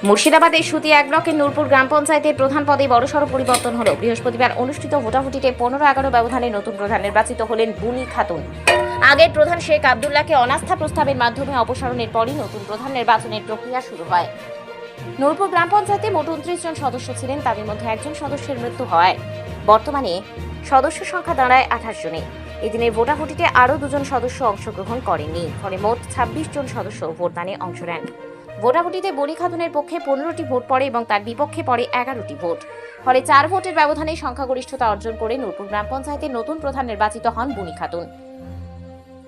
মুর্শিদাবাদের সুতি এক ব্লকের নূরপুর গ্রাম পঞ্চায়েতের প্রধান পদে বড়সড় পরিবর্তন হলো। বৃহস্পতিবার অনুষ্ঠিত ভোটাভুটিতে 15-11 ব্যবধানে নতুন প্রধান নির্বাচিত হলেন বুনি খাতুন। আগের প্রধান শেখ আব্দুল্লাহকে অনাস্থা প্রস্তাবের মাধ্যমে অপসারণের পরই নতুন প্রধান নির্বাচনের প্রক্রিয়া শুরু হয়। নূরপুর গ্রাম পঞ্চায়েতে মোট 29 জন সদস্য ছিলেন, তাদের মধ্যে একজন সদস্যের মৃত্যু হওয়ায় বর্তমানে সদস্য সংখ্যা দাঁড়ায় 28 জনে। এদিনে ভোটাভুটিতে আরও 2 জন সদস্য অংশগ্রহণ করেননি, ফলে মোট 26 জন সদস্য ভোটদানে অংশ নেন। ভোটাভুটিতে বনি খাতুনের পক্ষে 15টি ভোট পড়ে এবং তার বিপক্ষে পড়ে 11টি ভোট। ফলে 4 ভোটের ব্যবধানে সংখ্যাগরিষ্ঠতা অর্জন করে নূরপুর গ্রাম পঞ্চায়েতের নতুন প্রধান নির্বাচিত হন বুনি খাতুন।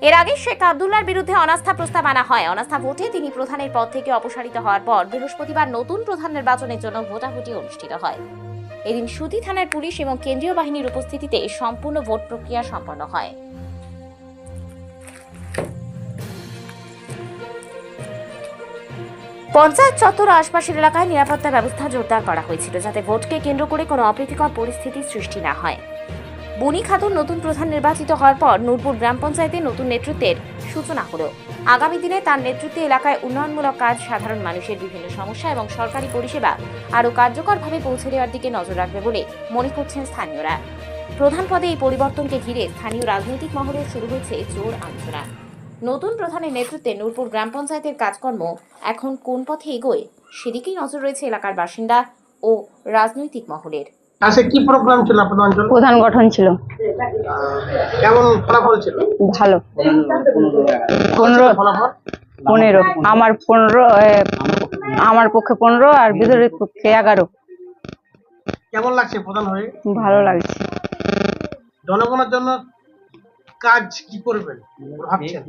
এর আগে শেখ আব্দুল্লাহর বিরুদ্ধে অনাস্থা প্রস্তাব আনা হয়। অনাস্থা ভোটে তিনি প্রধানের পদ থেকে অপসারিত হওয়ার পর বৃহস্পতিবার নতুন প্রধান নির্বাচনের জন্য ভোটাভুটি অনুষ্ঠিত হয়। এদিন সুতি থানার পুলিশ এবং কেন্দ্রীয় বাহিনীর উপস্থিতিতে সম্পূর্ণ ভোট প্রক্রিয়া সম্পন্ন হয়। পঞ্চায়েত চত্বর ও আশপাশের এলাকায় নিরাপত্তা ব্যবস্থা জোরদার করা হয়েছিল, যাতে ভোটকে কেন্দ্র করে কোনো অপ্রীতিকর পরিস্থিতির সৃষ্টি না হয়। বুনি খাতুন নতুন প্রধান নির্বাচিত হওয়ার পর নূরপুর গ্রাম পঞ্চায়েতে নতুন নেতৃত্বের সূচনা হলো। আগামী দিনে তার নেতৃত্বে এলাকায় উন্নয়নমূলক কাজ, সাধারণ মানুষের বিভিন্ন সমস্যা এবং সরকারি পরিষেবা আরও কার্যকরভাবে পৌঁছে দেওয়ার দিকে নজর রাখবে বলে মনে করছেন স্থানীয়রা। প্রধান পদে এই পরিবর্তনকে ঘিরে স্থানীয় রাজনৈতিক মহলে শুরু হয়েছে জোর আলোচনা। নতুন প্রধানের নেতৃত্বে নূরপুর গ্রাম পঞ্চায়েতের কাজকর্ম এখন কোন পথে এগোয়, সেদিকেই নজর রয়েছে এলাকার বাসিন্দা ও রাজনৈতিক মহলের। আচ্ছা, কি প্রোগ্রাম ছিল আপনাদের অঞ্চলে? প্রধান গঠন ছিল কেমন ফলাফল ছিল? ভালো। 15 আমার পক্ষে 15 আর বিরোধীর পক্ষে 11। কেমন লাগছে প্রধান হয়ে? ভালো লাগছে। জনগণের জন্য কাজ কি করবেন ভাবছেন?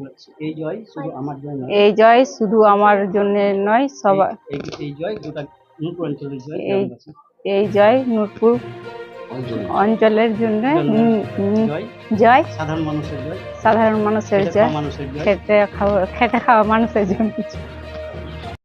এই জয় শুধু আমার জন্য নয়, সবাই। এই জয় নূরপুর অঞ্চলের জন্য জয়, সাধারণ মানুষের জয়, খেটে খাওয়া মানুষের জন্য।